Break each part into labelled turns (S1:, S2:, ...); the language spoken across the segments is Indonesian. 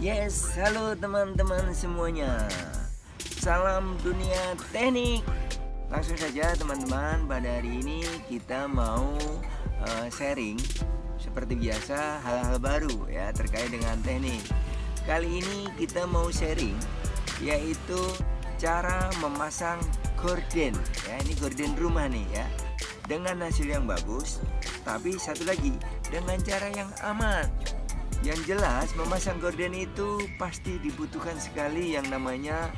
S1: Yes, halo teman-teman semuanya. Salam dunia teknik. Langsung saja teman-teman, pada hari ini kita mau sharing seperti biasa hal-hal baru ya terkait dengan teknik. Kali ini kita mau sharing yaitu cara memasang gorden ya. Ini gorden rumah nih ya, dengan hasil yang bagus, tapi satu lagi dengan cara yang aman. Yang jelas memasang gorden itu pasti dibutuhkan sekali yang namanya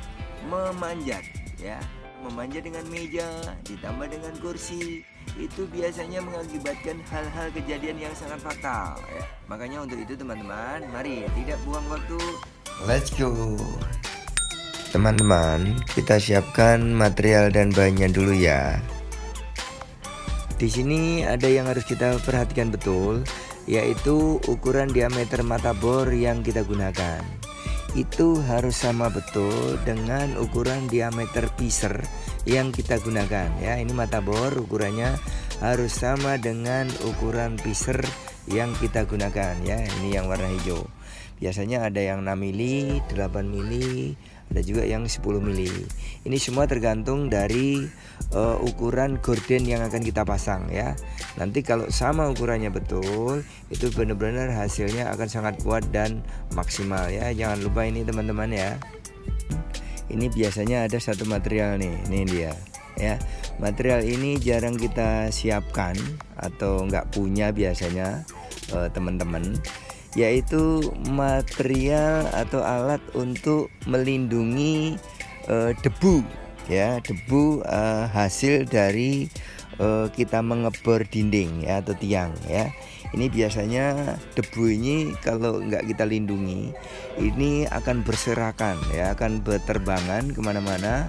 S1: memanjat ya. Memanjat dengan meja ditambah dengan kursi itu biasanya mengakibatkan hal-hal kejadian yang sangat fatal ya. Makanya untuk itu teman-teman, mari tidak buang waktu, let's go. Teman-teman, kita siapkan material dan bahannya dulu ya. Di sini ada yang harus kita perhatikan betul, yaitu ukuran diameter mata bor yang kita gunakan. Itu harus sama betul dengan ukuran diameter piser yang kita gunakan ya. Ini mata bor ukurannya harus sama dengan ukuran piser yang kita gunakan ya. Ini yang warna hijau. Biasanya ada yang 6 mili, 8 mili, ada juga yang 10 mili. Ini semua tergantung dari ukuran gorden yang akan kita pasang ya. Nanti kalau sama ukurannya betul, itu benar-benar hasilnya akan sangat kuat dan maksimal ya. Jangan lupa ini teman-teman ya. Ini biasanya ada satu material nih, ini dia ya. Material ini jarang kita siapkan atau nggak punya biasanya teman-teman, yaitu material atau alat untuk melindungi debu ya, debu hasil dari kita mengebor dinding ya atau tiang ya. Ini biasanya debu ini kalau nggak kita lindungi, ini akan berserakan ya, akan berterbangan kemana-mana,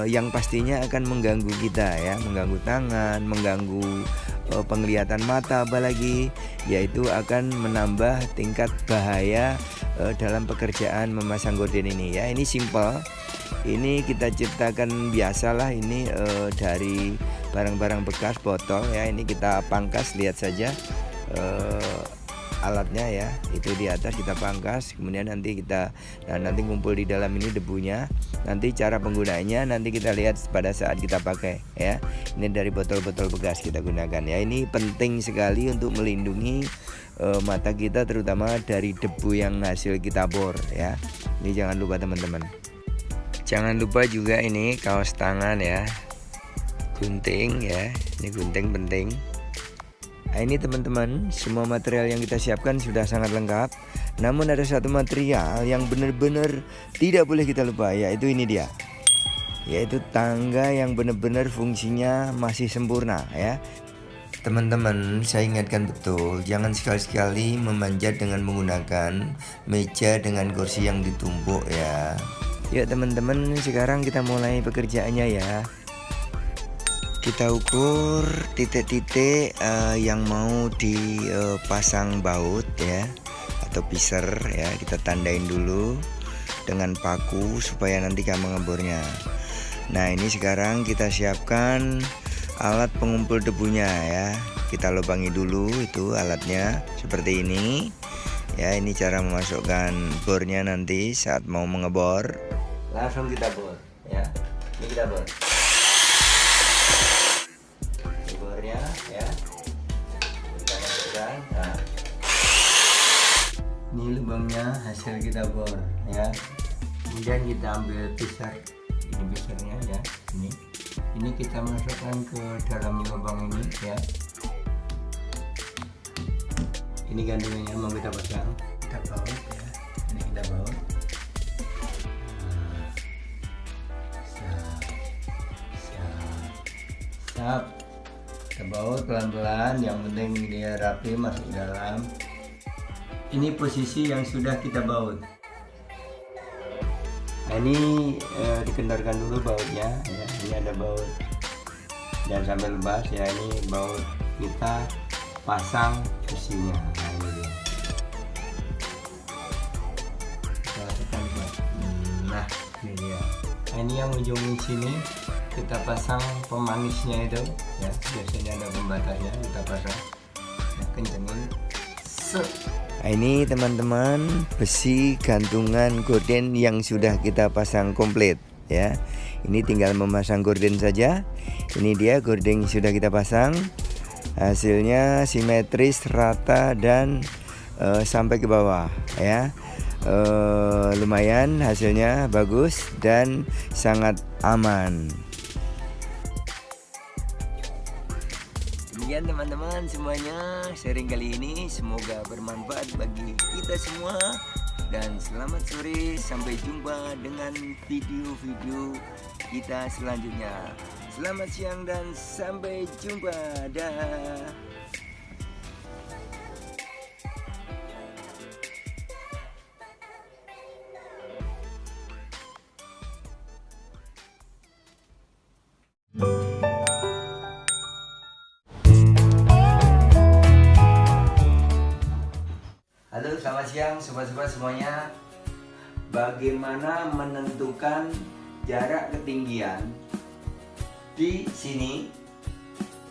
S1: yang pastinya akan mengganggu kita ya, mengganggu tangan, mengganggu penglihatan mata, apalagi yaitu akan menambah tingkat bahaya dalam pekerjaan memasang gorden ini ya. Ini simple, ini kita ciptakan biasalah, ini dari barang-barang bekas botol ya. Ini kita pangkas, lihat saja alatnya ya, itu di atas kita pangkas, kemudian nanti kita nanti ngumpul di dalam ini debunya. Nanti cara penggunaannya nanti kita lihat pada saat kita pakai ya. Ini dari botol-botol bekas kita gunakan ya. Ini penting sekali untuk melindungi mata kita, terutama dari debu yang hasil kita bor ya. Ini jangan lupa teman-teman. Jangan lupa juga ini kaos tangan ya, gunting ya. Ini gunting penting. Nah, ini teman-teman, semua material yang kita siapkan sudah sangat lengkap. Namun ada satu material yang benar-benar tidak boleh kita lupa, yaitu ini dia, yaitu tangga yang benar-benar fungsinya masih sempurna ya. Teman-teman, saya ingatkan betul, jangan sekali-sekali memanjat dengan menggunakan meja dengan kursi yang ditumpuk ya. Yuk teman-teman, sekarang kita mulai pekerjaannya ya. Kita ukur titik-titik yang mau dipasang baut ya atau piser ya. Kita tandain dulu dengan paku supaya nanti kamu mengebornya. Nah, ini sekarang kita siapkan alat pengumpul debunya ya. Kita lubangi dulu itu alatnya seperti ini ya. Ini cara memasukkan bornya nanti saat mau mengebor. Langsung kita bor ya. Ini kita bor. Ya, kita masukkan. Nah, ini lubangnya hasil kita bor ya. Kemudian kita ambil piser, ini pisernya ya. Ini kita masukkan ke dalam lubang ini ya. Ini gandulnya mau kita pasang, kita baut ya. Ini kita baut. Siap. Kita baut pelan-pelan, yang penting dia rapi masuk dalam. Ini posisi yang sudah kita baut. Nah, ini dikendarkan dulu bautnya ya. Ini ada baut, jangan sampai lepas ya. Ini baut kita pasang kursinya. Nah, ini dia. Nah, ini dia. Nah, ini yang ujung sini kita pasang pemanisnya itu ya, biasanya ada pembatasnya, kita pasang
S2: kencengin. Set.
S1: Nah, ini teman-teman besi gantungan gorden yang sudah kita pasang komplit ya. Ini tinggal memasang gorden saja. Ini dia gorden yang sudah kita pasang. Hasilnya simetris, rata dan sampai ke bawah ya. Lumayan hasilnya bagus dan sangat aman. Demikian teman-teman semuanya, sharing kali ini semoga bermanfaat bagi kita semua. Dan selamat sore, sampai jumpa dengan video-video kita selanjutnya. Selamat siang dan sampai jumpa. Dah. Halo, selamat siang sobat-sobat semuanya. Bagaimana menentukan jarak ketinggian di sini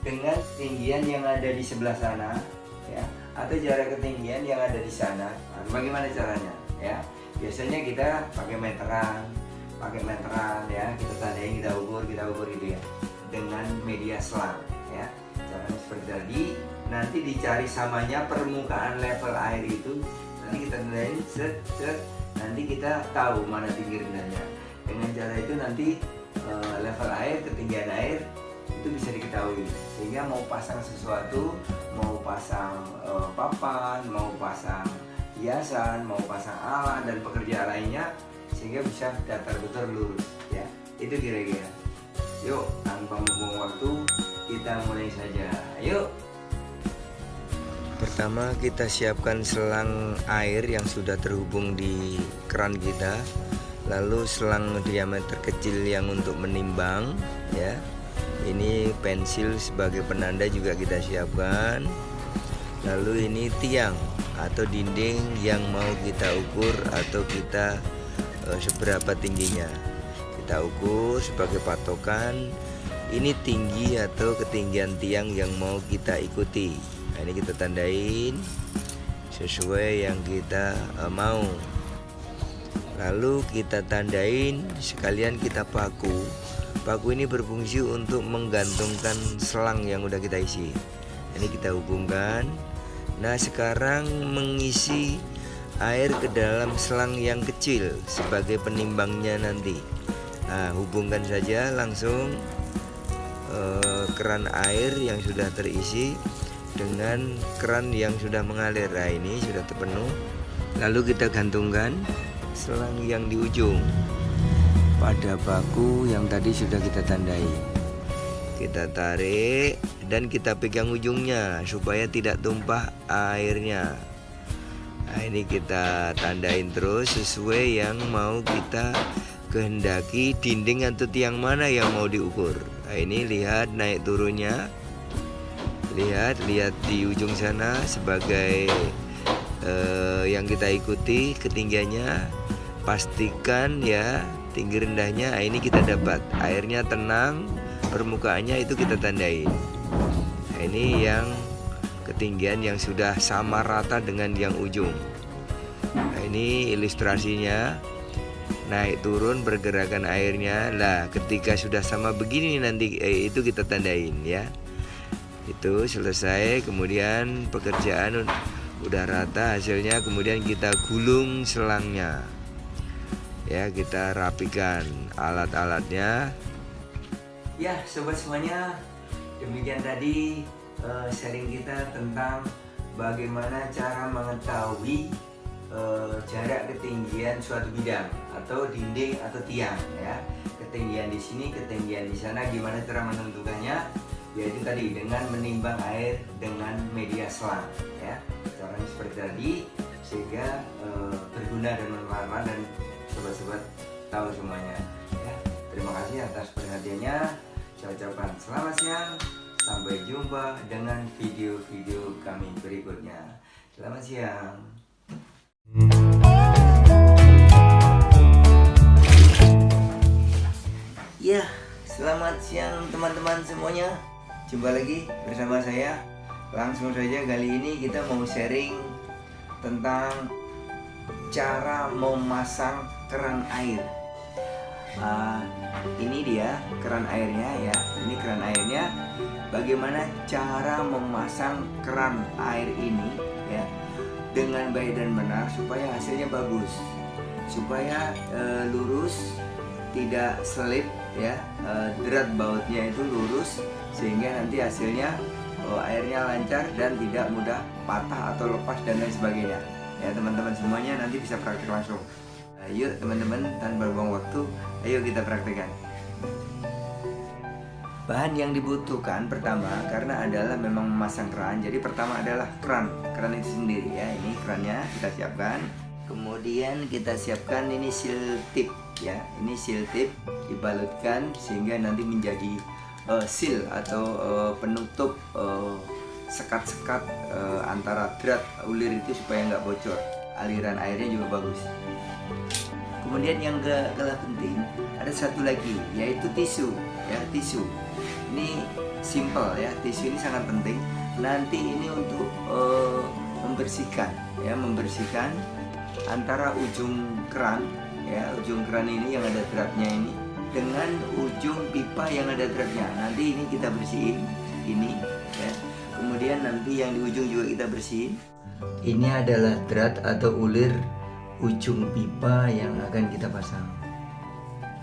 S1: dengan ketinggian yang ada di sebelah sana ya, atau jarak ketinggian yang ada di sana? Nah, bagaimana caranya ya? Biasanya kita pakai meteran ya, kita tandain, kita ukur gitu ya, dengan media selang ya. Caranya seperti tadi. Nanti dicari samanya permukaan level air itu, nanti kita tandain set, nanti kita tahu mana tinggi rendahnya. Dengan cara itu nanti level air, ketinggian air itu bisa diketahui, sehingga mau pasang sesuatu, mau pasang papan, mau pasang hiasan, mau pasang alat dan pekerjaan lainnya, sehingga bisa datar betul lurus ya. Itu kira-kira. Yuk, tanpa membuang waktu, kita mulai saja. Ayo. Pertama kita siapkan selang air yang sudah terhubung di keran kita. Lalu selang diameter kecil yang untuk menimbang ya. Ini pensil sebagai penanda juga kita siapkan. Lalu ini tiang atau dinding yang mau kita ukur atau kita seberapa tingginya. Kita ukur sebagai patokan. Ini tinggi atau ketinggian tiang yang mau kita ikuti. Nah, ini kita tandain sesuai yang kita mau. Lalu kita tandain sekalian kita paku. Paku ini berfungsi untuk menggantungkan selang yang udah kita isi. Ini kita hubungkan. Nah, sekarang mengisi air ke dalam selang yang kecil sebagai penimbangnya nanti. Nah, hubungkan saja langsung keran air yang sudah terisi dengan keran yang sudah mengalir. Nah, ini sudah terpenuh. Lalu kita gantungkan selang yang di ujung pada baku yang tadi sudah kita tandai. Kita tarik dan kita pegang ujungnya supaya tidak tumpah airnya. Nah, ini kita tandain terus sesuai yang mau kita kehendaki, dinding atau tiang mana yang mau diukur. Nah, ini lihat naik turunnya. Lihat di ujung sana sebagai yang kita ikuti ketinggiannya. Pastikan ya tinggi rendahnya. Nah, ini kita dapat airnya tenang, permukaannya itu kita tandain. Nah, ini yang ketinggian yang sudah sama rata dengan yang ujung. Nah, ini ilustrasinya. Naik turun pergerakan airnya. Lah, ketika sudah sama begini nanti itu kita tandain ya. Itu selesai, kemudian pekerjaan udah rata hasilnya, kemudian kita gulung selangnya ya, kita rapikan alat-alatnya ya. Sobat semuanya, demikian tadi sharing kita tentang bagaimana cara mengetahui jarak ketinggian suatu bidang atau dinding atau tiang ya. Ketinggian di sini, ketinggian di sana, gimana cara menentukannya? Yaitu tadi dengan menimbang air dengan media selang ya. Caranya seperti tadi, sehingga berguna dan bermanfaat dan sobat-sobat tahu semuanya ya. Terima kasih atas perhatiannya. Saya ucapkan selamat siang, sampai jumpa dengan video-video kami berikutnya. Selamat siang. Ya, selamat siang teman-teman semuanya. Jumpa lagi bersama saya Langsung saja kali ini kita mau sharing tentang cara memasang keran air. Ini dia keran airnya ya. Ini keran airnya. Bagaimana cara memasang keran air ini ya dengan baik dan benar supaya hasilnya bagus, supaya lurus, tidak selip ya, derat bautnya itu lurus sehingga nanti hasilnya airnya lancar dan tidak mudah patah atau lepas dan lain sebagainya. Ya teman-teman semuanya nanti bisa praktek langsung. Ayo teman-teman, tanpa buang waktu, ayo kita praktekkan. Bahan yang dibutuhkan pertama karena adalah memang memasang keran. Jadi pertama adalah keran itu sendiri ya. Ini kerannya kita siapkan. Kemudian kita siapkan ini seal tip ya. Ini seal tip dibalutkan sehingga nanti menjadi seal atau penutup sekat-sekat antara drat ulir itu supaya nggak bocor. Aliran airnya juga bagus. Kemudian yang gak kalah penting ada satu lagi yaitu tisu ya, tisu. Ini simple ya, tisu ini sangat penting. Nanti ini untuk membersihkan ya, membersihkan antara ujung keran ya, ujung keran ini yang ada dratnya ini dengan ujung pipa yang ada dratnya. Nanti ini kita bersihin ini ya. Kemudian nanti yang di ujung juga kita bersihin. Ini adalah drat atau ulir ujung pipa yang akan kita pasang.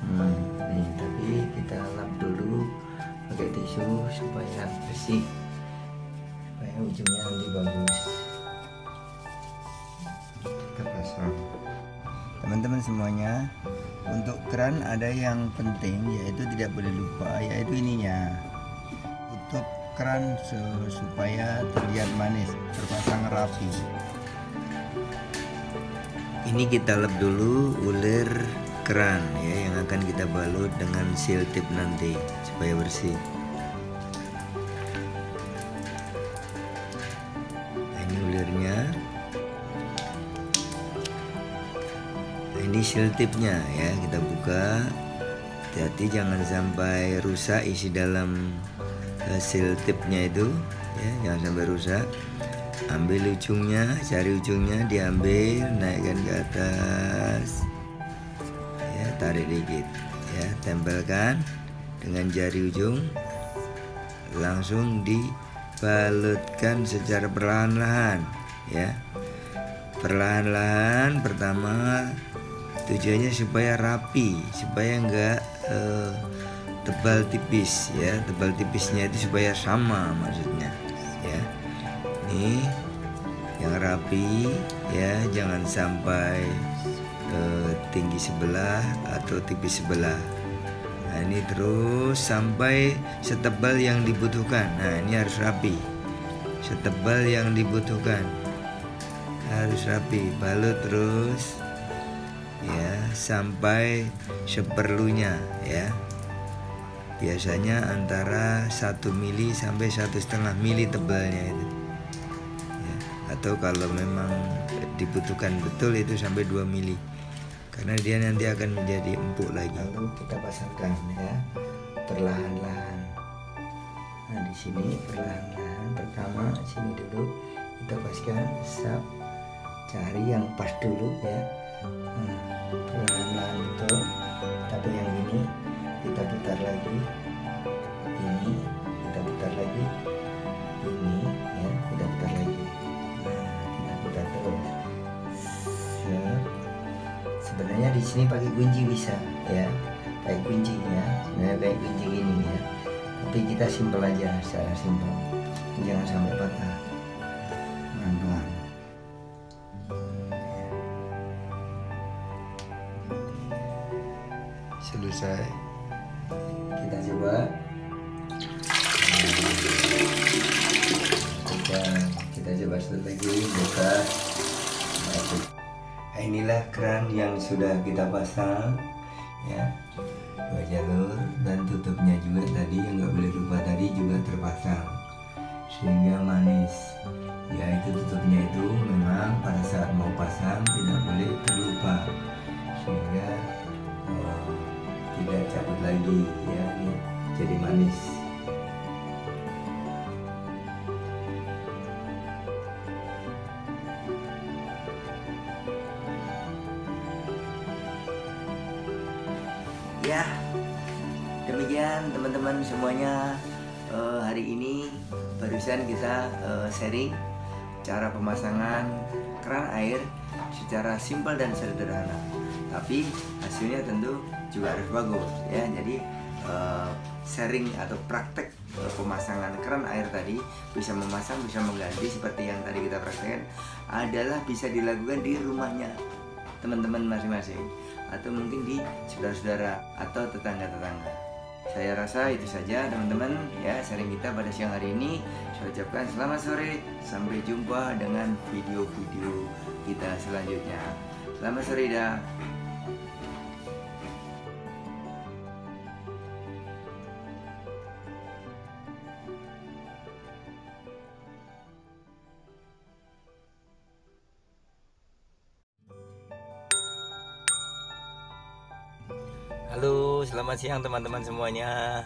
S1: Nih, tapi kita lap dulu pakai tisu supaya bersih, supaya ujungnya nanti bagus. Kita pasang. Teman-teman semuanya, untuk keran ada yang penting yaitu tidak boleh lupa, yaitu ininya. Tutup keran supaya terlihat manis, terpasang rapi. Ini kita lap dulu ulir keran ya, yang akan kita balut dengan seal tip nanti supaya bersih. Nah, ini ulirnya. Nah, ini seal tipnya ya, kita buka. Hati-hati jangan sampai rusak isi dalam seal tipnya itu ya, jangan sampai rusak. Ambil ujungnya, cari ujungnya, diambil, naikkan ke atas ya, tarik dikit ya, tempelkan dengan jari ujung, langsung dibalutkan secara perlahan-lahan ya, perlahan-lahan. Pertama tujuannya supaya rapi, supaya enggak tebal tipis ya, tebal tipisnya itu supaya sama maksudnya ya. Ini yang rapi ya, jangan sampai tinggi sebelah atau tipis sebelah. Nah ini terus sampai setebal yang dibutuhkan. Nah ini harus rapi, setebal yang dibutuhkan, harus rapi. Balut terus ya sampai seperlunya ya. Biasanya antara 1 mili sampai 1,5 mili tebalnya itu. Atau kalau memang dibutuhkan betul itu sampai 2 mili, karena dia nanti akan menjadi empuk lagi. Lalu kita pasangkan ya, perlahan-lahan. Nah di sini perlahan-lahan. Pertama sini dulu kita paskan, sap, cari yang pas dulu ya. Nah, perlahan-lahan betul. Tapi yang ini kita putar lagi, ini kita putar lagi, ini ya kita putar lagi. Sebenarnya di sini pakai kunci bisa ya, kayak kuncinya, sebenarnya kayak kunci gini ya. Tapi kita simpel aja, secara simpel, jangan sampai patah. Pelan-pelan. Selesai. Kita coba. Kita coba satu lagi, buka. Nah, inilah keran yang sudah kita pasang ya, 2 jalur, dan tutupnya juga tadi yang nggak boleh lupa tadi juga terpasang sehingga manis ya. Itu tutupnya itu memang pada saat mau pasang tidak boleh terlupa sehingga tidak cabut lagi ya, jadi manis. Ya, demikian teman-teman semuanya. Hari ini barusan kita sharing cara pemasangan keran air secara simpel dan sederhana, tapi hasilnya tentu juga harus bagus ya. Jadi sharing atau praktek pemasangan keran air tadi, bisa memasang, bisa mengganti seperti yang tadi kita praktekkan, adalah bisa dilakukan di rumahnya teman-teman masing-masing, atau mungkin di saudara-saudara atau tetangga-tetangga. Saya rasa itu saja teman-teman ya, sharing kita pada siang hari ini. Saya ucapkan selamat sore, sampai jumpa dengan video-video kita selanjutnya. Selamat sore dah. Halo, selamat siang teman-teman semuanya.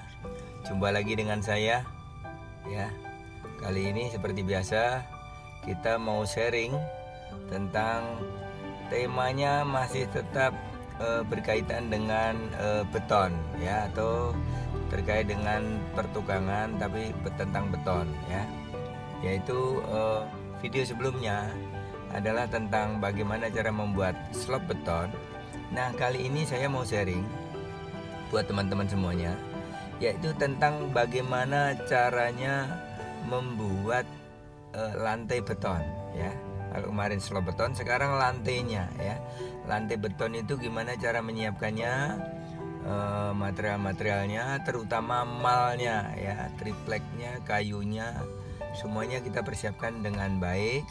S1: Jumpa lagi dengan saya ya. Kali ini seperti biasa kita mau sharing tentang temanya masih tetap berkaitan dengan beton ya, atau terkait dengan pertukangan tapi tentang beton ya. Yaitu video sebelumnya adalah tentang bagaimana cara membuat slab beton. Nah, kali ini saya mau sharing buat teman-teman semuanya, yaitu tentang bagaimana caranya membuat lantai beton ya. Kalau kemarin slab beton, sekarang lantainya ya. Lantai beton itu gimana cara menyiapkannya, material-materialnya, terutama malnya ya, tripleknya, kayunya, semuanya kita persiapkan dengan baik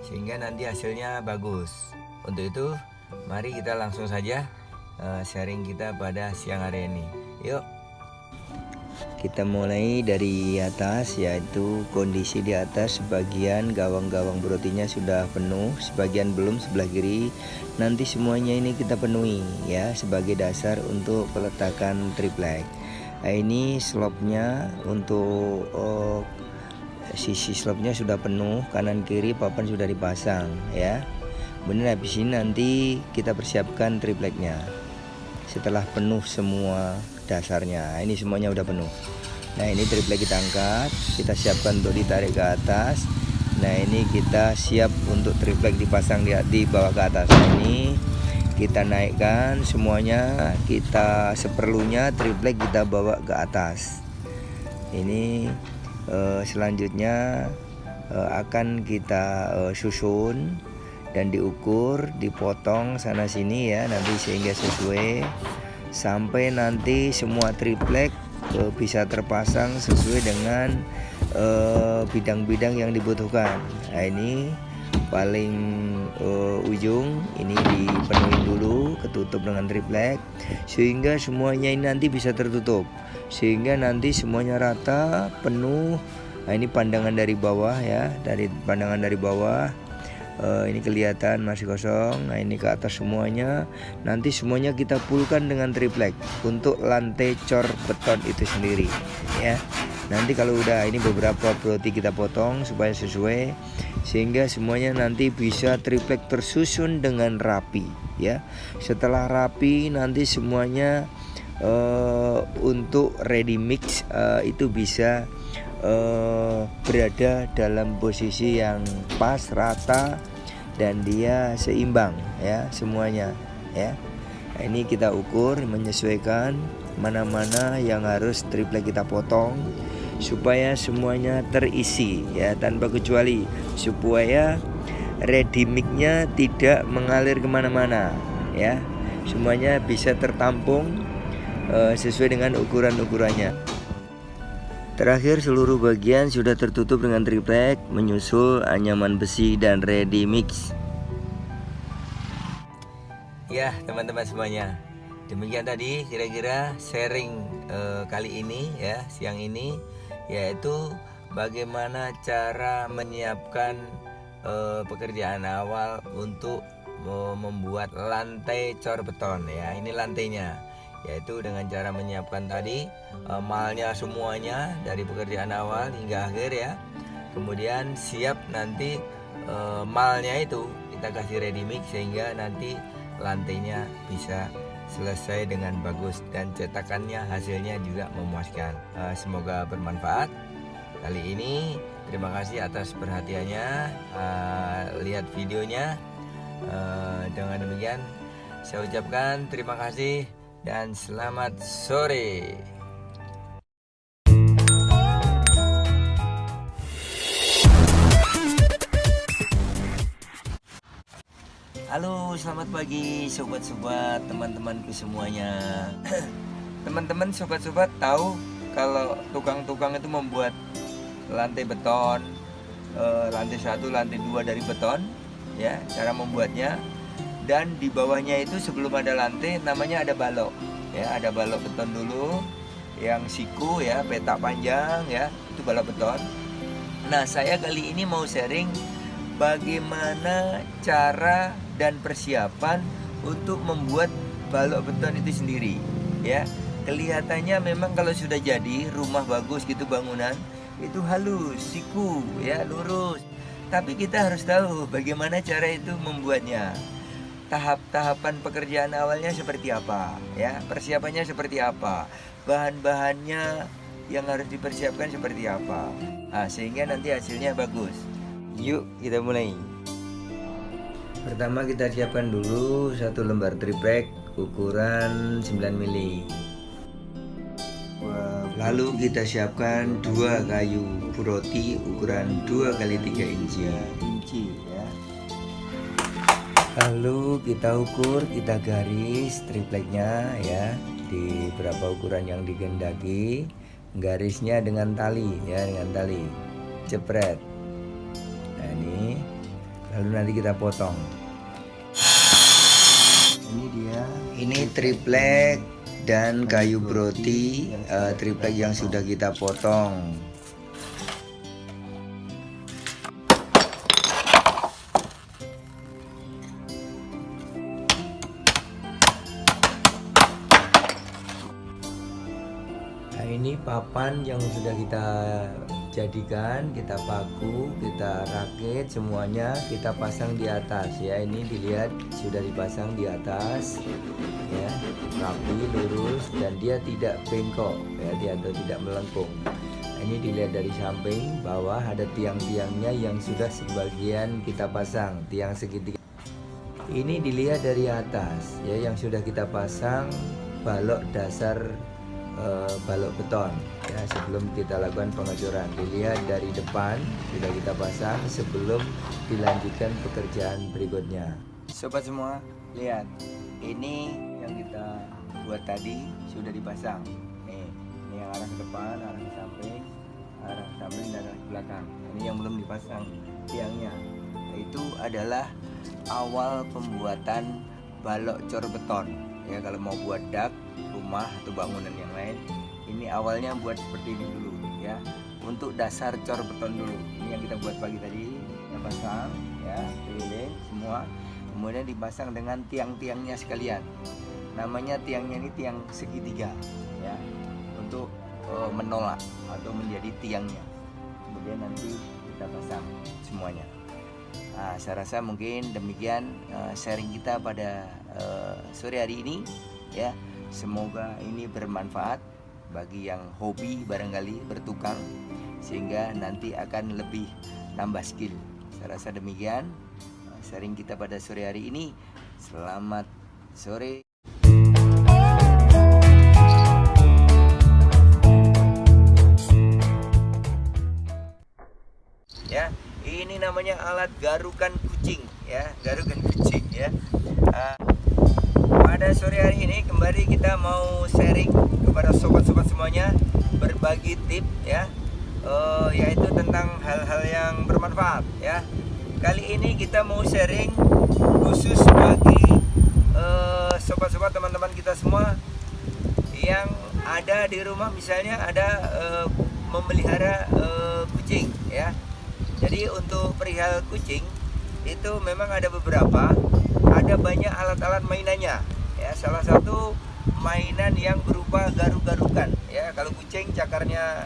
S1: sehingga nanti hasilnya bagus. Untuk itu mari kita langsung saja sharing kita pada siang hari ini. Yuk, kita mulai dari atas, yaitu kondisi di atas sebagian gawang-gawang berotinya sudah penuh, sebagian belum sebelah kiri. Nanti semuanya ini kita penuhi ya, sebagai dasar untuk peletakan triplek. Nah, ini slopnya untuk sisi slopnya sudah penuh, kanan kiri papan sudah dipasang ya. Kemudian habis ini nanti kita persiapkan tripleknya. Setelah penuh semua dasarnya, ini semuanya udah penuh. Nah, ini triplek kita angkat, kita siapkan untuk ditarik ke atas. Nah, ini kita siap untuk triplek dipasang di bawah ke atas. Nah, ini kita naikkan semuanya, kita seperlunya triplek kita bawa ke atas. Ini selanjutnya akan kita susun dan diukur, dipotong sana sini ya, nanti sehingga sesuai sampai nanti semua triplek bisa terpasang sesuai dengan bidang-bidang yang dibutuhkan. Nah, ini paling ujung ini dipenuhi dulu, ketutup dengan triplek sehingga semuanya ini nanti bisa tertutup, sehingga nanti semuanya rata penuh. Nah, ini pandangan dari bawah ya, dari pandangan dari bawah. Ini kelihatan masih kosong. Nah, ini ke atas semuanya. Nanti semuanya kita pulkan dengan triplek untuk lantai cor beton itu sendiri ya. Nanti kalau udah ini beberapa broti kita potong supaya sesuai, sehingga semuanya nanti bisa triplek tersusun dengan rapi ya. Setelah rapi nanti semuanya untuk ready mix itu bisa berada dalam posisi yang pas, rata, dan dia seimbang ya semuanya ya. Nah, ini kita ukur, menyesuaikan mana-mana yang harus triplek kita potong supaya semuanya terisi ya, tanpa kecuali, supaya ready mix-nya tidak mengalir kemana-mana ya. Semuanya bisa tertampung sesuai dengan ukuran-ukurannya. Terakhir, seluruh bagian sudah tertutup dengan triplek, menyusul anyaman besi dan ready mix. Ya teman-teman semuanya, demikian tadi kira-kira sharing kali ini ya, siang ini, yaitu bagaimana cara menyiapkan pekerjaan awal untuk membuat lantai cor beton ya. Ini lantainya, yaitu dengan cara menyiapkan tadi malnya semuanya dari pekerjaan awal hingga akhir ya. Kemudian siap nanti malnya itu kita kasih ready mix sehingga nanti lantainya bisa selesai dengan bagus dan cetakannya hasilnya juga memuaskan. Semoga bermanfaat. Kali ini terima kasih atas perhatiannya. Lihat videonya. Dengan demikian saya ucapkan terima kasih dan selamat sore. Halo, selamat pagi sobat-sobat, teman-temanku semuanya. Teman-teman sobat-sobat tahu kalau tukang-tukang itu membuat lantai beton, lantai 1, lantai 2 dari beton, ya, cara membuatnya. Dan di bawahnya itu sebelum ada lantai namanya ada balok, ya, ada balok beton dulu yang siku, ya, petak panjang, ya, itu balok beton. Nah, saya kali ini mau sharing bagaimana cara dan persiapan untuk membuat balok beton itu sendiri, ya. Kelihatannya memang kalau sudah jadi rumah bagus gitu, bangunan itu halus, siku, ya, lurus. Tapi kita harus tahu bagaimana cara itu membuatnya. Tahapan pekerjaan awalnya seperti apa, ya, persiapannya seperti apa, bahan-bahannya yang harus dipersiapkan seperti apa, sehingga nanti hasilnya bagus. Yuk kita mulai. Pertama kita siapkan dulu 1 lembar triplek ukuran 9 mili. Lalu kita siapkan 2 kayu roti ukuran 2 x 3 inci, ya. Lalu kita ukur, kita garis tripleknya, ya, di berapa ukuran yang digendaki. Garisnya dengan tali, ya, dengan tali. Jepret. Nah, ini. Lalu nanti kita potong. Ini dia. Ini triplek dan kayu broti, triplek yang sudah kita potong. Nah, ini papan yang sudah kita jadikan, kita paku, kita rakit, semuanya kita pasang di atas, ya. Ini dilihat sudah dipasang di atas, ya, rapi, lurus, dan dia tidak bengkok, ya, dia tidak melengkung. Nah, ini dilihat dari samping bawah ada tiang-tiangnya yang sudah sebagian kita pasang, tiang segitiga. Ini dilihat dari atas, ya, yang sudah kita pasang balok dasar balok beton, ya, sebelum kita lakukan pengecoran. Dilihat dari depan sudah kita pasang sebelum dilanjutkan pekerjaan berikutnya. Sobat semua, lihat, ini yang kita buat tadi sudah dipasang. Nih, ini yang arah ke depan, arah ke samping, dan arah ke belakang. Ini yang belum dipasang tiangnya. Itu adalah awal pembuatan balok cor beton, ya. Kalau mau buat dak rumah atau bangunan yang lain, ini awalnya buat seperti ini dulu, ya, untuk dasar cor beton dulu. Ini yang kita buat pagi tadi, kita pasang, ya, keliling semua, kemudian dipasang dengan tiang-tiangnya sekalian. Namanya tiangnya ini tiang segitiga, ya, untuk menolak atau menjadi tiangnya. Kemudian nanti kita pasang semuanya. Nah, saya rasa mungkin demikian sharing kita pada sore hari ini, ya. Semoga ini bermanfaat bagi yang hobi barangkali bertukang, sehingga nanti akan lebih nambah skill. Saya rasa demikian sharing kita pada sore hari ini. Selamat sore. Ya, ini namanya alat garukan kucing, ya, garukan kucing, ya. Pada sore hari ini kembali kita mau sharing kepada sobat-sobat semuanya, berbagi tips, ya, yaitu tentang hal-hal yang bermanfaat, ya. Kali ini kita mau sharing khusus bagi sobat-sobat, teman-teman kita semua yang ada di rumah, misalnya ada memelihara kucing, ya. Jadi untuk perihal kucing itu memang ada beberapa, ada banyak alat-alat mainannya, ya. Salah satu mainan yang berupa garuk-garukan, ya. Kalau kucing cakarnya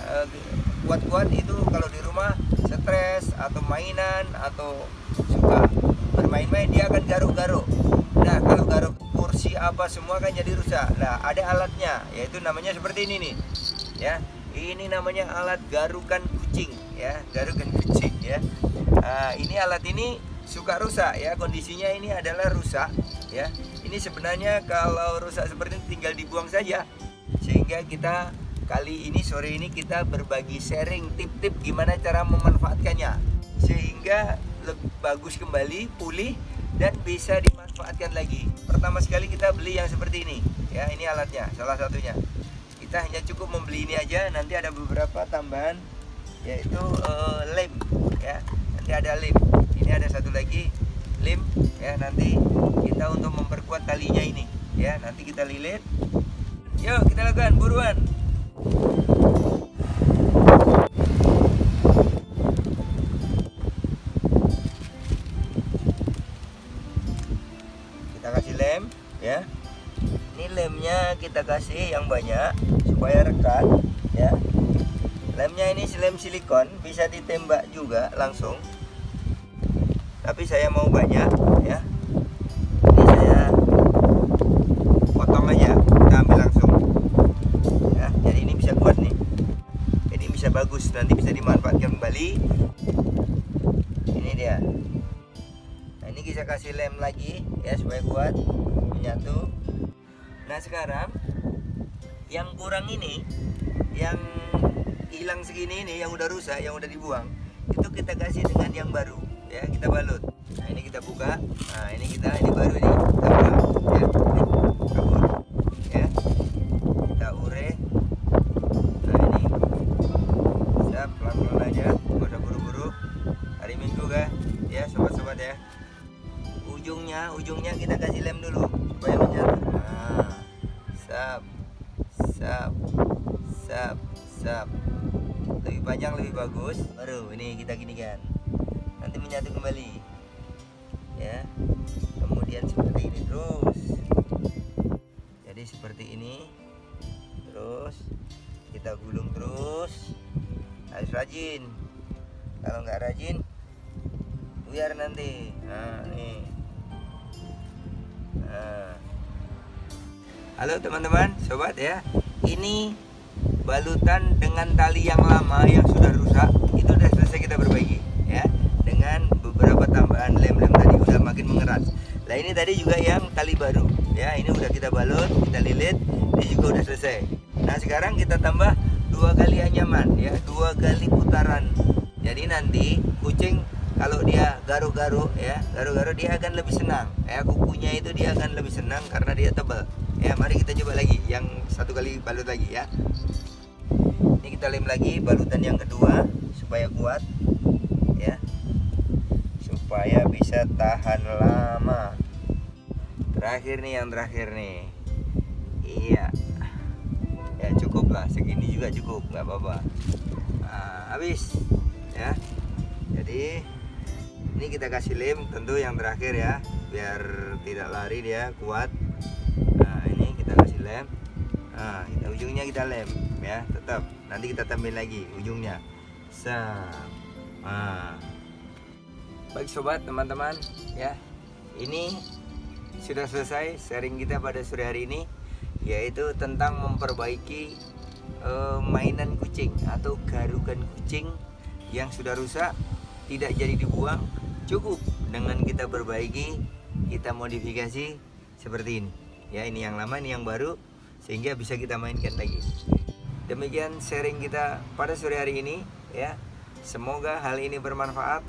S1: kuat-kuat, itu kalau di rumah stres atau mainan atau suka bermain-main, dia akan garuk-garuk. Nah, kalau garuk kursi apa semua kan jadi rusak. Nah, ada alatnya, yaitu namanya seperti ini nih. Ya, ini namanya alat garukan kucing, ya, garukan kucing, ya. Ini alat ini suka rusak, ya. Kondisinya ini adalah rusak, ya. Ini sebenarnya kalau rusak seperti ini tinggal dibuang saja. Sehingga kita kali ini sore ini kita berbagi sharing tip-tip gimana cara memanfaatkannya sehingga lebih bagus kembali, pulih dan bisa dimanfaatkan lagi. Pertama sekali kita beli yang seperti ini, ya. Ini alatnya, salah satunya. Kita hanya cukup membeli ini aja. Nanti ada beberapa tambahan, yaitu lem, ya. Nanti ada lem. Ini ada satu lagi lem, ya. Nanti kita untuk memperkuat talinya ini, ya. Nanti kita lilit. Yuk kita lakukan, buruan. Kita kasih lem, ya. Ini lemnya kita kasih yang banyak supaya rekat, ya. Lemnya ini lem silikon, bisa ditembak juga langsung. Tapi saya mau banyak, ya. Ini saya potong aja, kita ambil langsung. Ya, jadi ini bisa kuat nih. Ini bisa bagus, nanti bisa dimanfaatkan kembali. Ini dia. Nah, ini kita kasih lem lagi, ya, supaya kuat menyatu. Nah, sekarang yang kurang ini, yang hilang segini ini, yang udah rusak, yang udah dibuang, itu kita kasih dengan yang baru, ya. Kita balut. Nah, ini kita buka. Nah, ini baru nih, kita buka, ya. Ini kabur, ya. Kita ure. Nah, ini siap, pelan-pelan aja, nggak usah buru-buru. Hari Minggu kah, ya, sobat-sobat, ya. Ujungnya kita kasih lem dulu supaya menyatu. Nah, sap, sap, sap, sap. Lebih panjang lebih bagus. Baru ini kita gini kan, nanti menyatu kembali, ya. Kemudian seperti ini terus. Jadi seperti ini terus kita gulung terus. Harus rajin. Kalau nggak rajin buyar nanti. Nah, nih. Nah. Halo teman-teman, sobat, ya. Ini balutan dengan tali yang lama yang sudah rusak, itu udah selesai kita berbagi, ya. Dengan beberapa tambahan lem-lem tadi udah makin mengeras. Nah, ini tadi juga yang tali baru, ya. Ini udah kita balut, kita lilit, ini juga udah selesai. Nah, sekarang kita tambah 2 kali anyaman, ya, 2 kali putaran. Jadi nanti kucing kalau dia garuk-garuk, ya, garuk-garuk dia akan lebih senang. Ya, kukunya itu dia akan lebih senang karena dia tebal. Ya, mari kita coba lagi yang 1 kali balut lagi, ya. Ini kita lem lagi balutan yang kedua supaya kuat, ya. Supaya bisa tahan lama. Terakhir nih, yang terakhir nih. Iya. Ya, cukup lah, segini juga cukup, nggak apa-apa. Nah, habis, ya. Jadi ini kita kasih lem tentu yang terakhir, ya, biar tidak lari, dia kuat. Nah, ini kita kasih lem. Nah, ujungnya kita lem, ya, tetap. Nanti kita tambahin lagi ujungnya. Nah. Baik sobat, teman-teman, ya. Ini sudah selesai sharing kita pada sore hari ini, yaitu tentang memperbaiki mainan kucing atau garukan kucing yang sudah rusak, tidak jadi dibuang. Cukup dengan kita perbaiki, kita modifikasi seperti ini, ya. Ini yang lama, ini yang baru, sehingga bisa kita mainkan lagi. Demikian sharing kita pada sore hari ini, ya. Semoga hal ini bermanfaat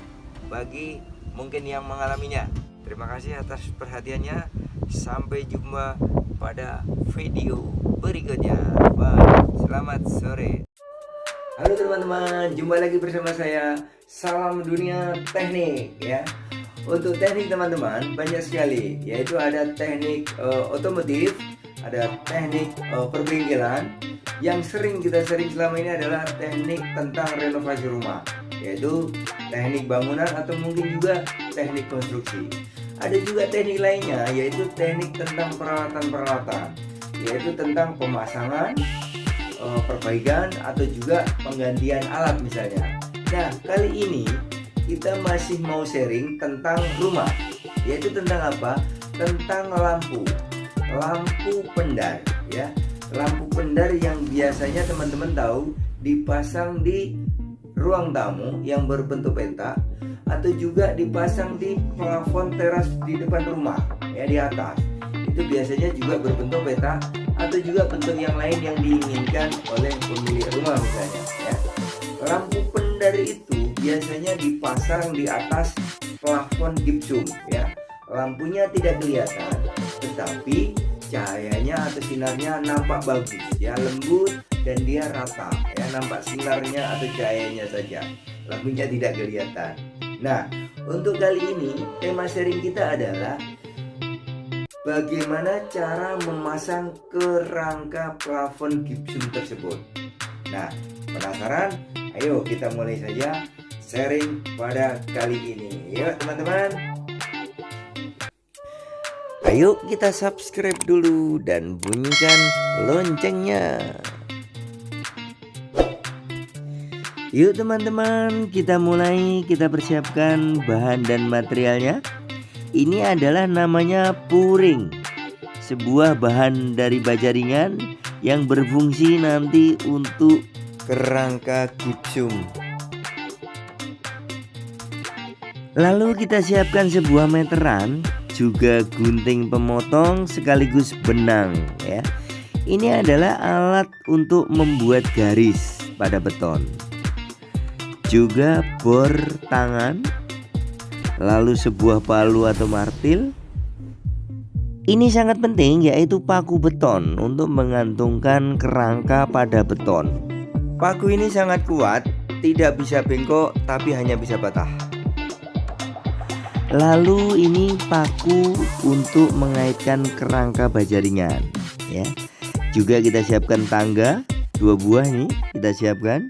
S1: bagi mungkin yang mengalaminya. Terima kasih atas perhatiannya. Sampai jumpa pada video berikutnya. Bye. Selamat sore. Halo teman-teman, jumpa lagi bersama saya. Salam dunia teknik, ya. Untuk teknik teman-teman banyak sekali, yaitu ada teknik otomotif, ada teknik perbengkelan. Yang sering kita sharing selama ini adalah teknik tentang renovasi rumah, yaitu teknik bangunan atau mungkin juga teknik konstruksi. Ada juga teknik lainnya, yaitu teknik tentang peralatan-peralatan, yaitu tentang pemasangan, perbaikan atau juga penggantian alat misalnya. Nah, kali ini kita masih mau sharing tentang rumah, yaitu tentang apa? Tentang lampu. lampu pendar ya. Lampu pendar yang biasanya teman-teman tahu dipasang di ruang tamu yang berbentuk penta, atau juga dipasang di plafon teras di depan rumah ya, di atas. Itu biasanya juga berbentuk peta atau juga bentuk yang lain yang diinginkan oleh pemilik rumah misalnya ya. Lampu pendar itu biasanya dipasang di atas plafon gipsum ya. Lampunya tidak kelihatan, tetapi cahayanya atau sinarnya nampak bagus ya, lembut dan dia rata ya, nampak sinarnya atau cahayanya saja, lampunya tidak kelihatan. Nah, untuk kali ini tema sharing kita adalah bagaimana cara memasang kerangka plafon gipsum tersebut. Nah, penasaran? Ayo kita mulai saja sharing pada kali ini. Yuk teman-teman, ayo kita subscribe dulu dan bunyikan loncengnya. Yuk teman-teman, kita mulai. Kita persiapkan bahan dan materialnya. Ini adalah namanya puring, sebuah bahan dari baja ringan yang berfungsi nanti untuk kerangka gipsum. Lalu kita siapkan sebuah meteran, juga gunting pemotong sekaligus benang ya. Ini adalah alat untuk membuat garis pada beton. Juga bor tangan, lalu sebuah palu atau martil. Ini sangat penting, yaitu paku beton untuk mengantungkan kerangka pada beton. Paku ini sangat kuat, tidak bisa bengkok tapi hanya bisa patah. Lalu ini paku untuk mengaitkan kerangka baja ringan ya. Juga kita siapkan tangga 2 buah nih, kita siapkan.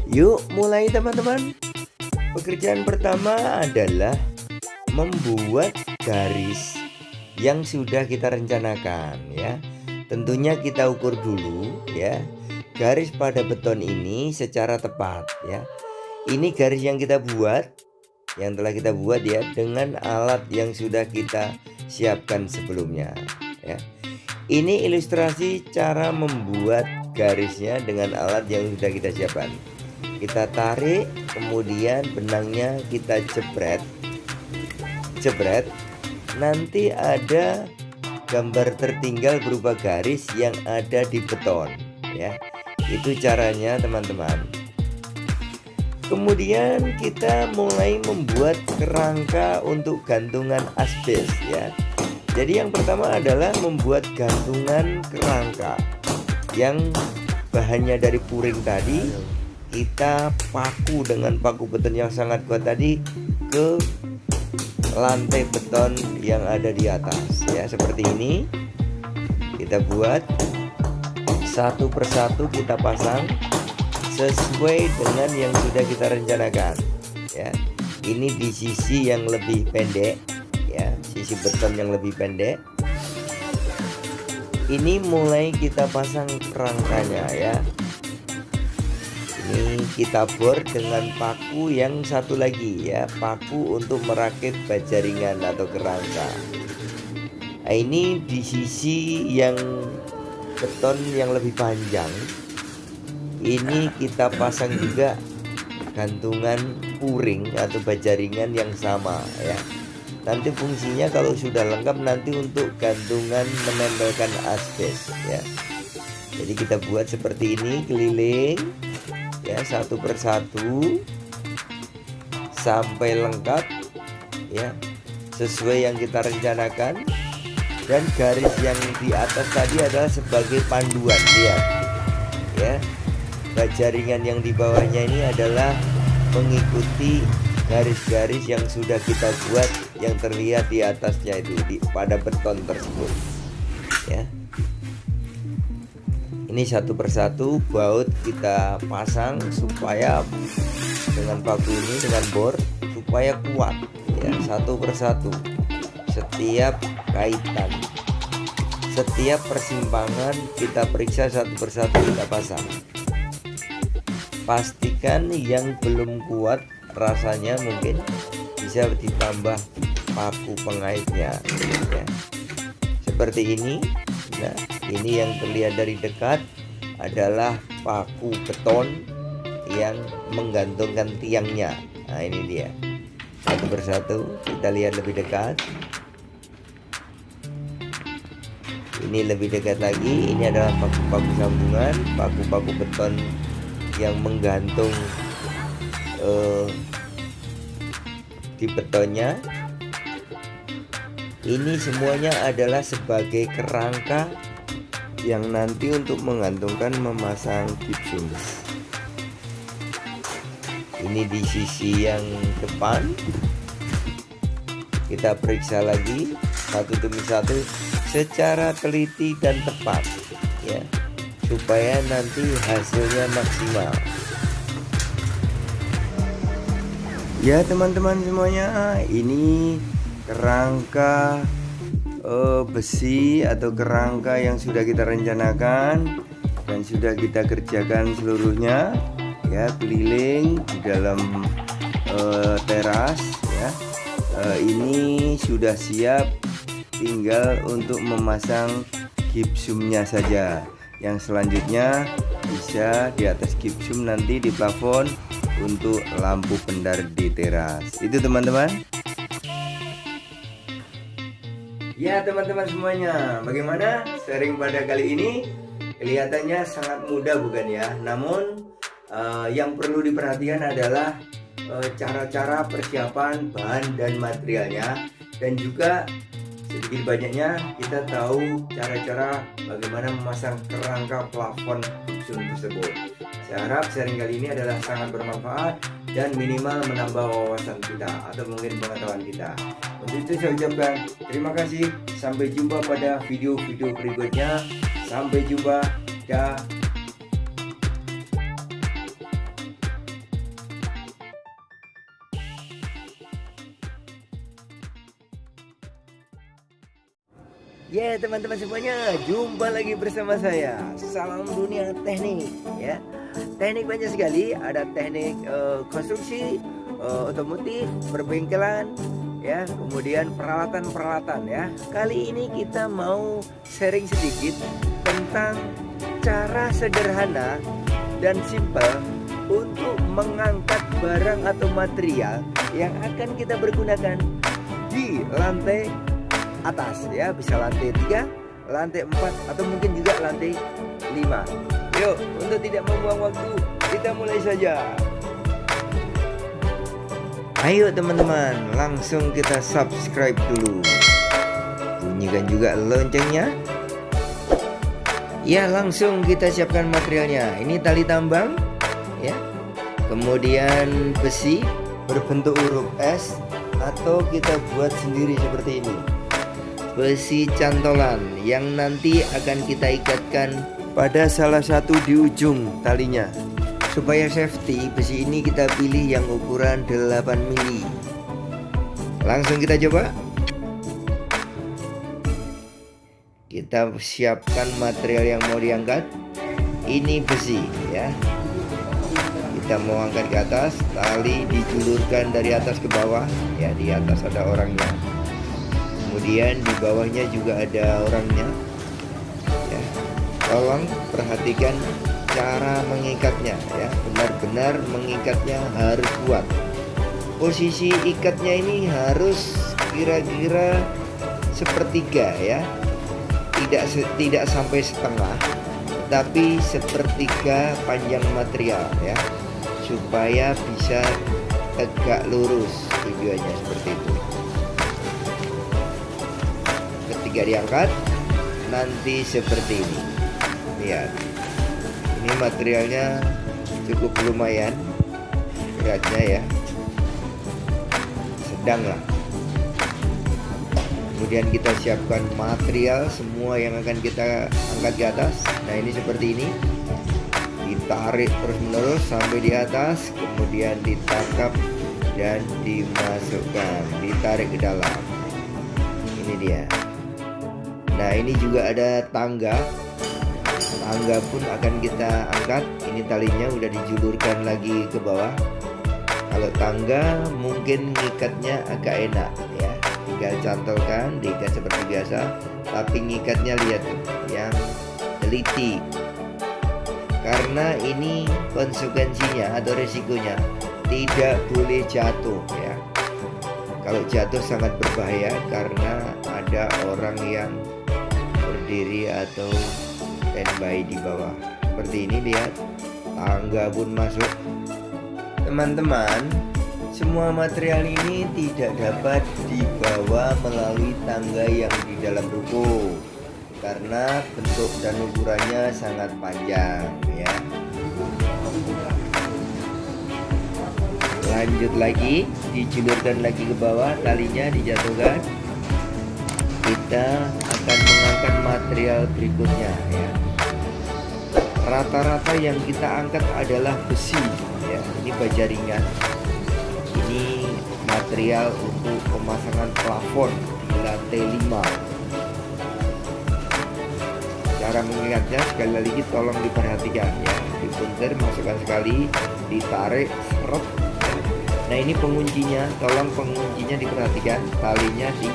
S1: Yuk mulai teman-teman. Pekerjaan pertama adalah membuat garis yang sudah kita rencanakan ya. Tentunya kita ukur dulu ya, garis pada beton ini secara tepat ya. Ini garis yang kita buat, yang telah kita buat ya, dengan alat yang sudah kita siapkan sebelumnya ya. Ini ilustrasi cara membuat garisnya dengan alat yang sudah kita siapkan. Kita tarik, kemudian benangnya kita jebret. Nanti ada gambar tertinggal berupa garis yang ada di beton ya. Itu caranya teman-teman. Kemudian kita mulai membuat kerangka untuk gantungan asbes ya. Jadi yang pertama adalah membuat gantungan kerangka yang bahannya dari puring tadi. Kita paku dengan paku beton yang sangat kuat tadi ke lantai beton yang ada di atas ya, seperti ini. Kita buat satu persatu, kita pasang sesuai dengan yang sudah kita rencanakan ya. Ini di sisi yang lebih pendek ya, sisi beton yang lebih pendek. Ini mulai kita pasang kerangkanya ya. Ini kita bor dengan paku yang satu lagi ya, paku untuk merakit baja ringan atau kerangka. Nah, ini di sisi yang beton yang lebih panjang. Ini kita pasang juga gantungan puring atau baja ringan yang sama ya. Nanti fungsinya kalau sudah lengkap nanti untuk gantungan menempelkan asbes ya. Jadi kita buat seperti ini keliling ya, satu persatu sampai lengkap ya, sesuai yang kita rencanakan. Dan garis yang di atas tadi adalah sebagai panduan, lihat ya. Baja ringan yang di bawahnya ini adalah mengikuti garis-garis yang sudah kita buat yang terlihat di atasnya itu pada beton tersebut ya. Ini satu persatu baut kita pasang supaya dengan paku ini, dengan bor, supaya kuat ya, satu persatu. Setiap kaitan, setiap persimpangan kita periksa satu persatu, kita pasang. Pastikan yang belum kuat rasanya mungkin bisa ditambah paku pengaitnya ya. seperti ini. Nah, ini yang terlihat dari dekat adalah paku beton yang menggantungkan tiangnya. Nah, ini dia. Satu persatu kita lihat lebih dekat. Ini lebih dekat lagi. Ini adalah paku-paku sambungan, paku-paku beton yang menggantung di betonnya. Ini semuanya adalah sebagai kerangka yang nanti untuk menggantungkan memasang gipsum. Ini di sisi yang depan. Kita periksa lagi satu demi satu secara teliti dan tepat ya, supaya nanti hasilnya maksimal. Ya teman-teman semuanya, ini kerangka besi atau kerangka yang sudah kita rencanakan dan sudah kita kerjakan seluruhnya ya, keliling di dalam teras ya. Ini sudah siap, tinggal untuk memasang gipsumnya saja. Yang selanjutnya bisa di atas gipsum, nanti di plafon untuk lampu pendar di teras. Itu teman-teman. Ya teman-teman semuanya, bagaimana sharing pada kali ini? Kelihatannya sangat mudah bukan ya? Namun yang perlu diperhatikan adalah cara-cara persiapan bahan dan materialnya, dan juga sedikit banyaknya kita tahu cara-cara bagaimana memasang kerangka plafon gipsum tersebut. Saya harap sharing kali ini adalah sangat bermanfaat dan minimal menambah wawasan kita atau mungkin pengetahuan kita. Untuk itu saya ucapkan terima kasih. Sampai jumpa pada video-video berikutnya. Sampai jumpa. Dah. Ya teman-teman semuanya, jumpa lagi bersama saya. Salam dunia teknik ya. Teknik banyak sekali, ada teknik konstruksi, otomotif, perbengkelan ya, kemudian peralatan-peralatan ya. Kali ini kita mau sharing sedikit tentang cara sederhana dan simpel untuk mengangkat barang atau material yang akan kita pergunakan di lantai atas ya, bisa lantai 3, lantai 4 atau mungkin juga lantai 5. Yuk, untuk tidak membuang waktu, kita mulai saja. Ayo teman-teman, langsung kita subscribe dulu. Bunyikan juga loncengnya. Ya, langsung kita siapkan materialnya. Ini tali tambang ya. Kemudian besi berbentuk huruf S atau kita buat sendiri seperti ini. Besi cantolan yang nanti akan kita ikatkan pada salah satu di ujung talinya. Supaya safety, besi ini kita pilih yang ukuran 8 mili. Langsung kita coba. Kita siapkan material yang mau diangkat. Ini besi ya. Kita mau angkat ke atas, tali dijulurkan dari atas ke bawah ya, di atas ada orangnya. Kemudian di bawahnya juga ada orangnya ya. Tolong perhatikan cara mengikatnya ya, benar-benar mengikatnya harus kuat. Posisi ikatnya ini harus kira-kira sepertiga ya, tidak sampai setengah, tapi sepertiga panjang material ya, supaya bisa tegak lurus tujuannya seperti itu. Ketika diangkat nanti seperti ini. Lihat, ini materialnya cukup lumayan beratnya ya, sedang lah. Kemudian kita siapkan material semua yang akan kita angkat ke atas. Nah ini seperti ini, ditarik terus menerus sampai di atas, kemudian ditangkap dan dimasukkan, ditarik ke dalam. Ini dia. Nah ini juga ada tangga. Tangga pun akan kita angkat. Ini talinya udah dijulurkan lagi ke bawah. Kalau tangga mungkin ngikatnya agak enak ya, tinggal cantolkan, diikat seperti biasa. tapi ngikatnya lihat tuh, yang teliti. Karena ini konsekuensinya atau resikonya tidak boleh jatuh ya. Kalau jatuh sangat berbahaya karena ada orang yang berdiri atau standby di bawah. Seperti ini, lihat, tangga pun masuk. Teman-teman, semua material ini tidak dapat dibawa melalui tangga yang di dalam ruko karena bentuk dan ukurannya sangat panjang ya. Lanjut lagi, dijulurkan lagi ke bawah, talinya dijatuhkan. Kita akan mengangkat material berikutnya ya. Rata-rata yang kita angkat adalah besi ya. Ini baja ringan. Ini material untuk pemasangan plafon di lantai 5. Cara mengikatnya sekali lagi tolong diperhatikan ya. Dipunter, masukkan sekali, ditarik, seret. Nah ini penguncinya, tolong penguncinya diperhatikan. Talinya di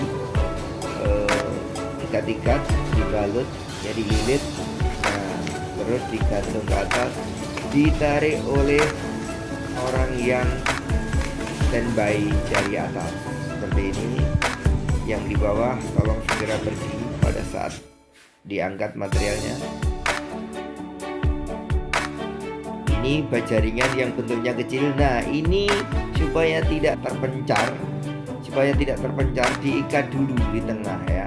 S1: ikat-ikat, dibalut, ya dililit. Nah terus digantung ke atas, ditarik oleh orang yang standby dari atas. Seperti ini. Yang di bawah tolong segera pergi pada saat diangkat materialnya. Ini baja ringan yang bentuknya kecil. Nah ini supaya tidak terpencar, diikat dulu di tengah ya,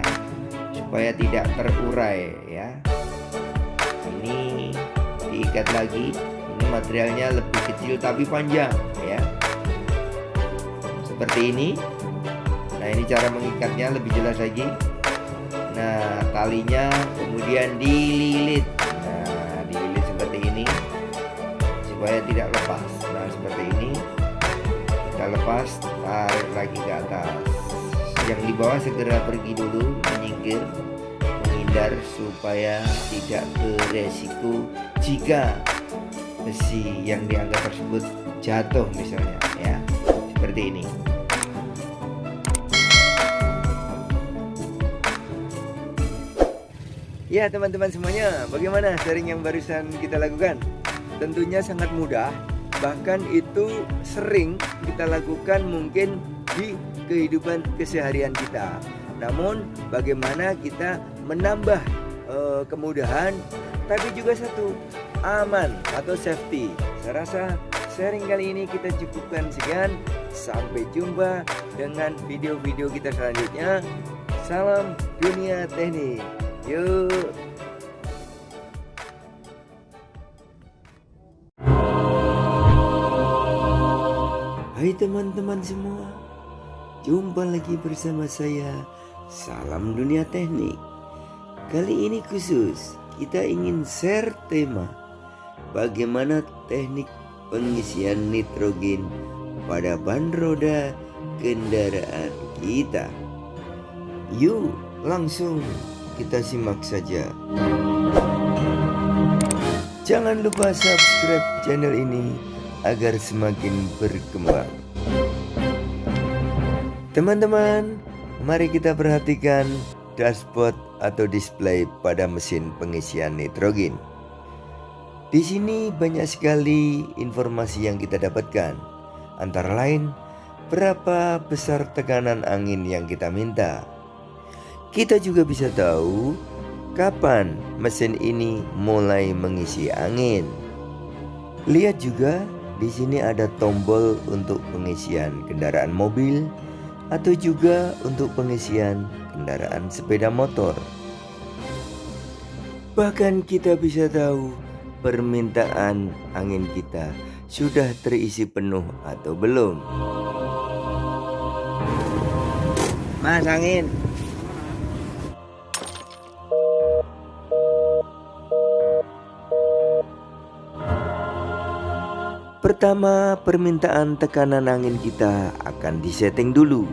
S1: supaya tidak terurai ya. Ini diikat lagi. Ini materialnya lebih kecil tapi panjang ya, seperti ini. Nah ini cara mengikatnya lebih jelas lagi. Nah talinya kemudian dililit. Nah dililit seperti ini supaya tidak lepas. Nah seperti ini, kita lepas, tarik lagi ke atas. Yang di bawah segera pergi dulu, menyingkir, menghindar supaya tidak beresiko jika besi yang diangkat tersebut jatuh misalnya ya, seperti ini. Ya teman-teman semuanya, bagaimana sharing yang barusan kita lakukan? Tentunya sangat mudah, bahkan itu sering kita lakukan mungkin di kehidupan keseharian kita. Namun bagaimana kita menambah kemudahan, tapi juga satu, aman atau safety. Saya rasa sharing kali ini kita cukupkan sekian. Sampai jumpa dengan video-video kita selanjutnya. Salam dunia teknik. Yuk. Hai teman-teman semua, jumpa lagi bersama saya, Salam Dunia Teknik. Kali ini khusus kita ingin share tema bagaimana teknik pengisian nitrogen pada ban roda kendaraan kita. Yuk langsung kita simak saja. Jangan lupa subscribe channel ini agar semakin berkembang. Teman-teman, mari kita perhatikan dashboard atau display pada mesin pengisian nitrogen. Di sini banyak sekali informasi yang kita dapatkan. Antara lain, berapa besar tekanan angin yang kita minta. Kita juga bisa tahu kapan mesin ini mulai mengisi angin. Lihat juga di sini ada tombol untuk pengisian kendaraan mobil atau juga untuk pengisian kendaraan sepeda motor. Bahkan kita bisa tahu permintaan angin kita sudah terisi penuh atau belum. Mas, angin. Pertama, permintaan tekanan angin kita akan disetting dulu.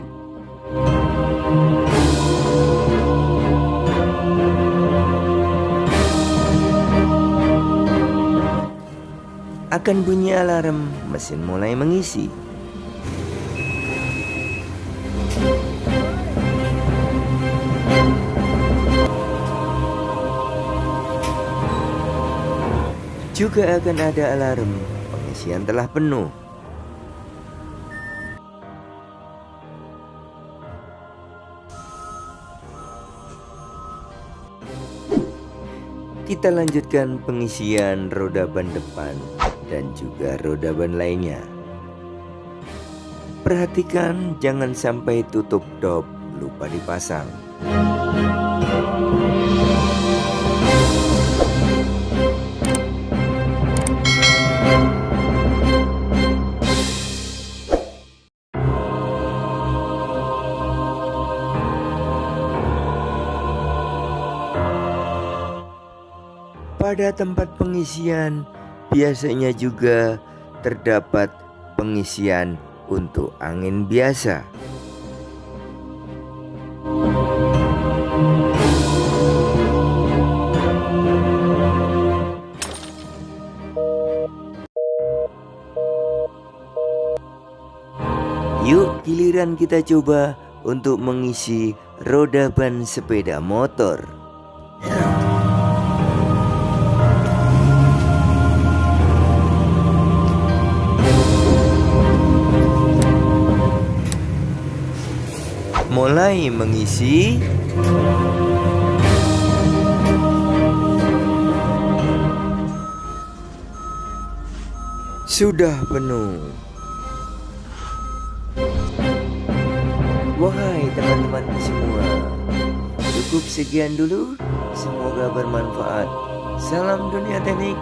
S1: Akan bunyi alarm, mesin mulai mengisi. Juga akan ada alarm pengisian telah penuh. Kita lanjutkan pengisian roda ban depan dan juga roda ban lainnya. Perhatikan jangan sampai tutup dop lupa dipasang. Pada tempat pengisian biasanya juga terdapat pengisian untuk angin biasa. Yuk giliran kita coba untuk mengisi roda ban sepeda motor. Mulai mengisi. Sudah penuh. Wahai teman-teman semua, cukup sekian dulu. Semoga bermanfaat. Salam dunia teknik.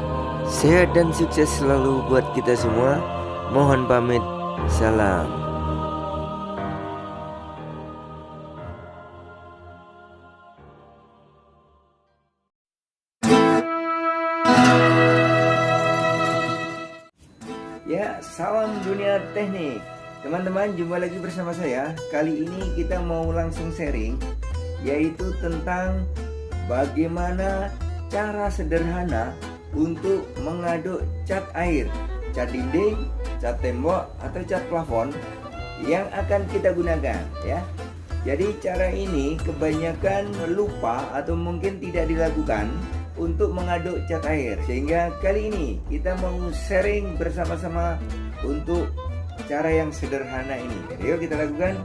S1: Sehat dan sukses selalu buat kita semua. Mohon pamit. Salam. Ya, salam dunia teknik. Teman-teman, jumpa lagi bersama saya. Kali ini kita mau langsung sharing, yaitu tentang bagaimana cara sederhana untuk mengaduk cat air, cat dinding, cat tembok, atau cat plafon yang akan kita gunakan ya. Jadi cara ini kebanyakan lupa atau mungkin tidak dilakukan untuk mengaduk cat air, sehingga kali ini kita mau sharing bersama-sama untuk cara yang sederhana ini. Yuk kita lakukan.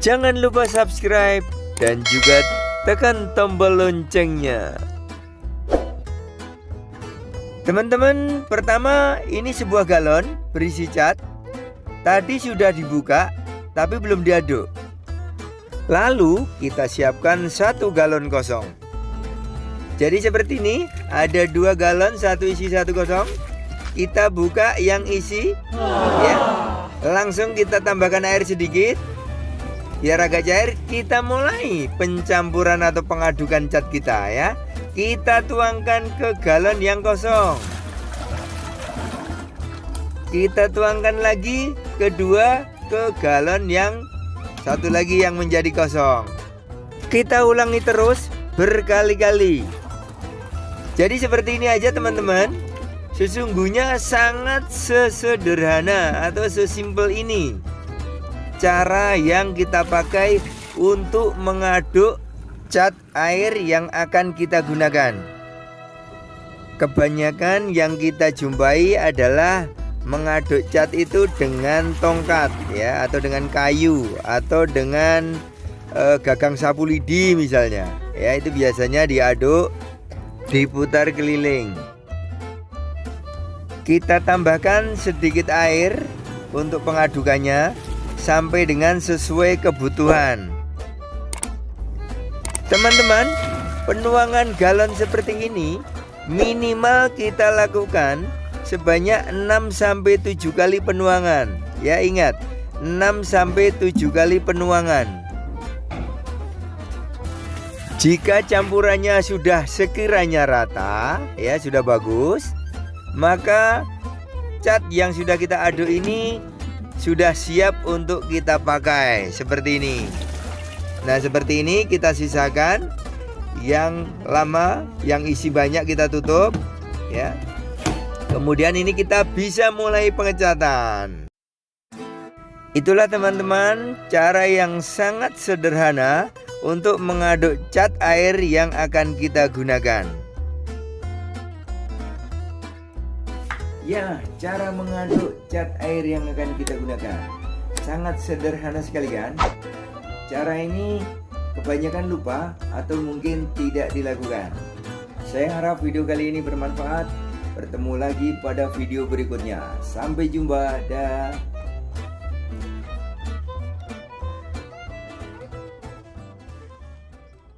S1: Jangan lupa subscribe dan juga tekan tombol loncengnya. Teman-teman, pertama ini sebuah galon berisi cat. Tadi sudah dibuka tapi belum diaduk. Lalu kita siapkan 1 galon kosong. Jadi seperti ini, ada 2 galon, satu isi satu kosong. Kita buka yang isi ya. Langsung kita tambahkan air sedikit biar agak cair. Kita mulai pencampuran atau pengadukan cat kita ya. Kita tuangkan ke galon yang kosong. Kita tuangkan lagi kedua ke galon yang satu lagi yang menjadi kosong. Kita ulangi terus berkali-kali. Jadi seperti ini aja teman-teman. Sesungguhnya sangat sesederhana atau sesimpel ini cara yang kita pakai untuk mengaduk cat air yang akan kita gunakan. Kebanyakan yang kita jumpai adalah mengaduk cat itu dengan tongkat ya, atau dengan kayu, atau dengan gagang sapu lidi misalnya ya. Itu biasanya diaduk, diputar keliling. Kita tambahkan sedikit air untuk pengadukannya sampai dengan sesuai kebutuhan. Teman-teman, penuangan galon seperti ini minimal kita lakukan sebanyak 6-7 kali penuangan. Ya ingat, 6-7 kali penuangan. Jika campurannya sudah sekiranya rata, ya sudah bagus, maka cat yang sudah kita aduk ini sudah siap untuk kita pakai seperti ini. Nah seperti ini kita sisakan. Yang lama, yang isi banyak kita tutup ya. Kemudian ini kita bisa mulai pengecatan. Itulah teman-teman cara yang sangat sederhana untuk mengaduk cat air yang akan kita gunakan. Ya, cara mengaduk cat air yang akan kita gunakan sangat sederhana sekali kan? Cara ini kebanyakan lupa atau mungkin tidak dilakukan. Saya harap video kali ini bermanfaat. Bertemu lagi pada video berikutnya. Sampai jumpa. Dah.